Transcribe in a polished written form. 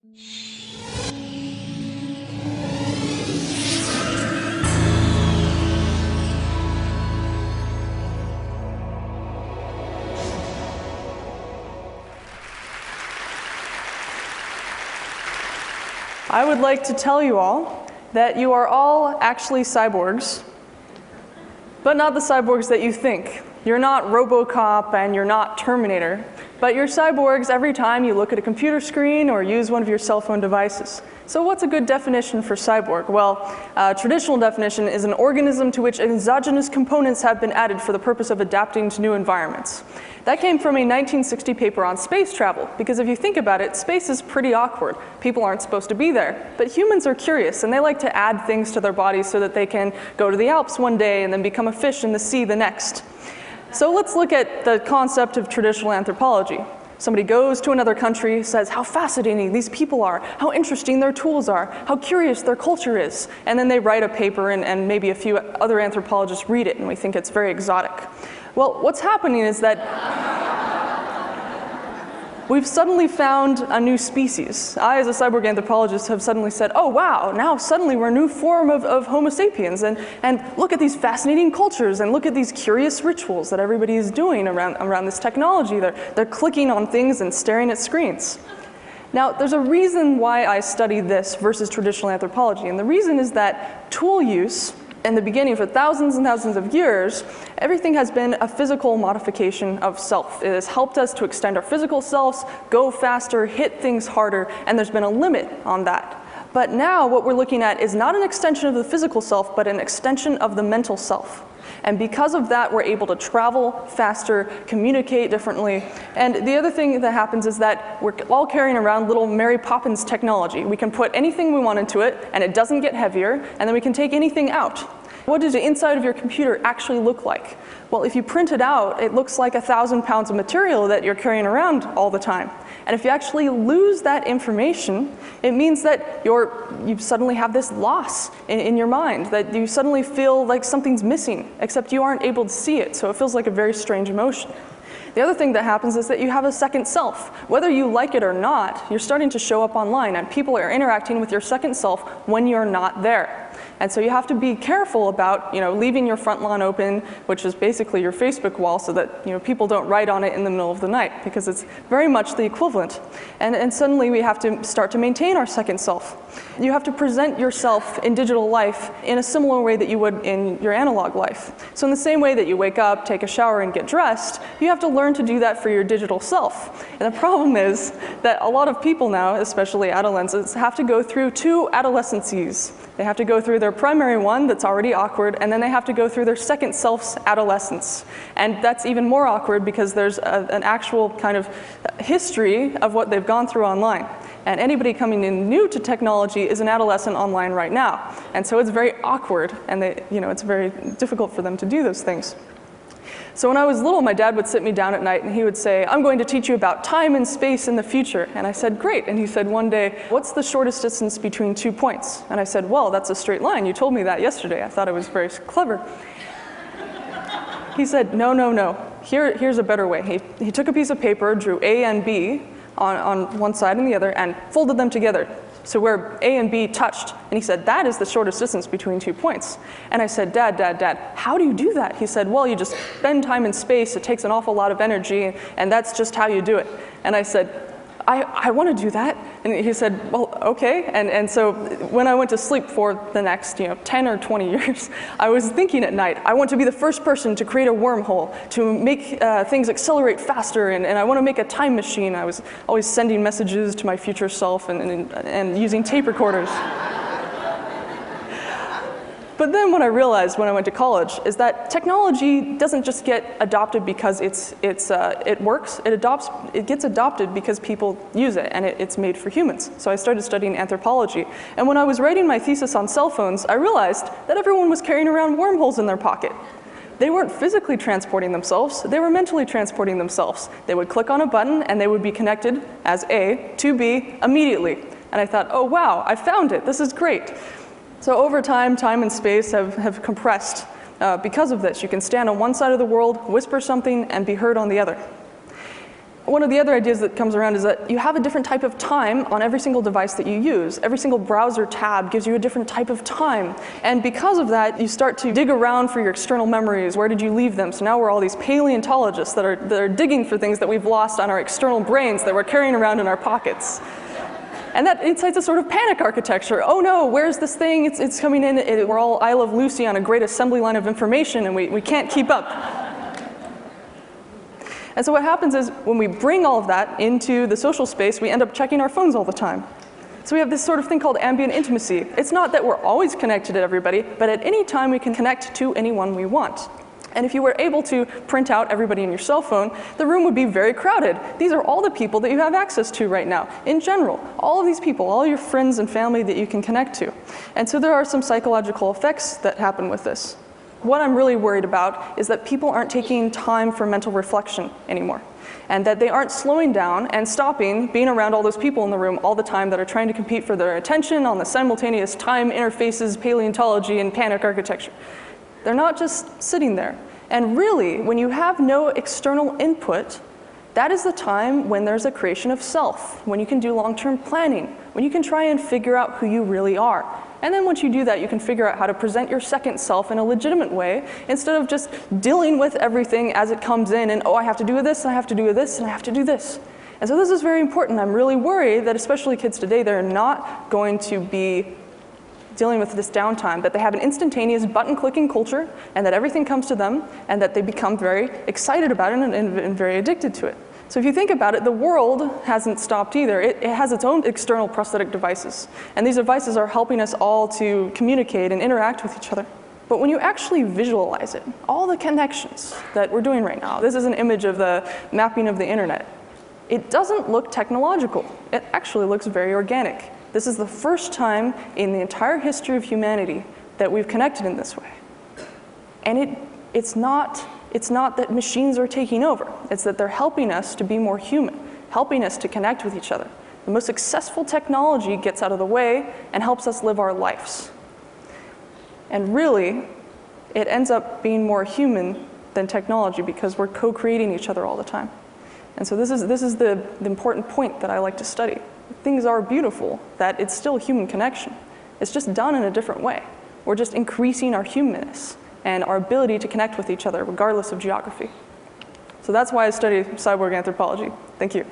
I would like to tell you all that you are all actually cyborgs, but not the cyborgs that you think. You're not RoboCop and you're not Terminator, but you're cyborgs every time you look at a computer screen or use one of your cell phone devices. So what's a good definition for cyborg? Well, a traditional definition is an organism to which exogenous components have been added for the purpose of adapting to new environments. That came from a 1960 paper on space travel, because if you think about it, space is pretty awkward. People aren't supposed to be there, but humans are curious and they like to add things to their bodies so that they can go to the Alps one day and then become a fish in the sea the next. So let's look at the concept of traditional anthropology. Somebody goes to another country, says how fascinating these people are, how interesting their tools are, how curious their culture is, and then they write a paper and maybe a few other anthropologists read it and we think it's very exotic. Well, what's happening is that we've suddenly found a new species. I, as a cyborg anthropologist, have suddenly said, oh wow, now suddenly we're a new form of Homo sapiens, and look at these fascinating cultures, and look at these curious rituals that everybody is doing around this technology. They're clicking on things and staring at screens. Now, there's a reason why I study this versus traditional anthropology, and the reason is that tool use, in the beginning, for thousands and thousands of years, everything has been a physical modification of self. It has helped us to extend our physical selves, go faster, hit things harder, and there's been a limit on that. But now what we're looking at is not an extension of the physical self, but an extension of the mental self. And because of that, we're able to travel faster, communicate differently. And the other thing that happens is that we're all carrying around little Mary Poppins technology. We can put anything we want into it, and it doesn't get heavier, and then we can take anything out. What does the inside of your computer actually look like? Well, if you print it out, it looks like 1,000 pounds of material that you're carrying around all the time. And if you actually lose that information, it means that you suddenly have this loss in your mind, that you suddenly feel like something's missing, except you aren't able to see it, so it feels like a very strange emotion. The other thing that happens is that you have a second self. Whether you like it or not, you're starting to show up online, and people are interacting with your second self when you're not there. And so you have to be careful about, leaving your front lawn open, which is basically your Facebook wall, so that, people don't write on it in the middle of the night, because it's very much the equivalent. And suddenly we have to start to maintain our second self. You have to present yourself in digital life in a similar way that you would in your analog life. So in the same way that you wake up, take a shower, and get dressed, you have to learn to do that for your digital self. And the problem is that a lot of people now, especially adolescents, have to go through two adolescences. They have to go through their primary one that's already awkward, and then they have to go through their second self's adolescence. And that's even more awkward because there's an actual kind of history of what they've gone through online. And anybody coming in new to technology is an adolescent online right now. And so it's very awkward, and it's very difficult for them to do those things. So when I was little, my dad would sit me down at night and he would say, I'm going to teach you about time and space in the future. And I said, great. And he said one day, what's the shortest distance between 2 points? And I said, well, that's a straight line. You told me that yesterday. I thought it was very clever. He said, no. Here's a better way. He took a piece of paper, drew A and B on one side and the other, and folded them together. So where A and B touched, and he said, that is the shortest distance between 2 points. And I said, Dad, how do you do that? He said, well, you just spend time in space, it takes an awful lot of energy, and that's just how you do it. And I said, I want to do that. And he said, well, okay. And so when I went to sleep for the next 10 or 20 years, I was thinking at night, I want to be the first person to create a wormhole, to make things accelerate faster, and I want to make a time machine. I was always sending messages to my future self and using tape recorders. But then what I realized when I went to college is that technology doesn't just get adopted because it works. It gets adopted because people use it, and it's made for humans. So I started studying anthropology. And when I was writing my thesis on cell phones, I realized that everyone was carrying around wormholes in their pocket. They weren't physically transporting themselves, they were mentally transporting themselves. They would click on a button and they would be connected as A to B immediately. And I thought, oh wow, I found it, this is great. So over time and space have compressed because of this. You can stand on one side of the world, whisper something, and be heard on the other. One of the other ideas that comes around is that you have a different type of time on every single device that you use. Every single browser tab gives you a different type of time. And because of that, you start to dig around for your external memories. Where did you leave them? So now we're all these paleontologists that are digging for things that we've lost on our external brains that we're carrying around in our pockets. And that incites a sort of panic architecture. Oh no, where's this thing? It's coming in. We're all I Love Lucy on a great assembly line of information, and we can't keep up. And so what happens is when we bring all of that into the social space, we end up checking our phones all the time. So we have this sort of thing called ambient intimacy. It's not that we're always connected to everybody, but at any time we can connect to anyone we want. And if you were able to print out everybody in your cell phone, the room would be very crowded. These are all the people that you have access to right now. In general, all of these people, all your friends and family that you can connect to. And so there are some psychological effects that happen with this. What I'm really worried about is that people aren't taking time for mental reflection anymore, and that they aren't slowing down and stopping being around all those people in the room all the time that are trying to compete for their attention on the simultaneous time interfaces, paleontology, and panic architecture. They're not just sitting there. And really, when you have no external input, that is the time when there's a creation of self, when you can do long-term planning, when you can try and figure out who you really are. And then once you do that, you can figure out how to present your second self in a legitimate way, instead of just dealing with everything as it comes in and, oh, I have to do this, and I have to do this, and I have to do this. And so this is very important. I'm really worried that especially kids today, they're not going to be dealing with this downtime, that they have an instantaneous button-clicking culture, and that everything comes to them, and that they become very excited about it and very addicted to it. So if you think about it, the world hasn't stopped either. It has its own external prosthetic devices. And these devices are helping us all to communicate and interact with each other. But when you actually visualize it, all the connections that we're doing right now, this is an image of the mapping of the internet. It doesn't look technological. It actually looks very organic. This is the first time in the entire history of humanity that we've connected in this way. And it's not that machines are taking over. It's that they're helping us to be more human, helping us to connect with each other. The most successful technology gets out of the way and helps us live our lives. And really, it ends up being more human than technology because we're co-creating each other all the time. And so this is the important point that I like to study. Things are beautiful, that it's still human connection. It's just done in a different way. We're just increasing our humanness and our ability to connect with each other regardless of geography. So that's why I study cyborg anthropology. Thank you.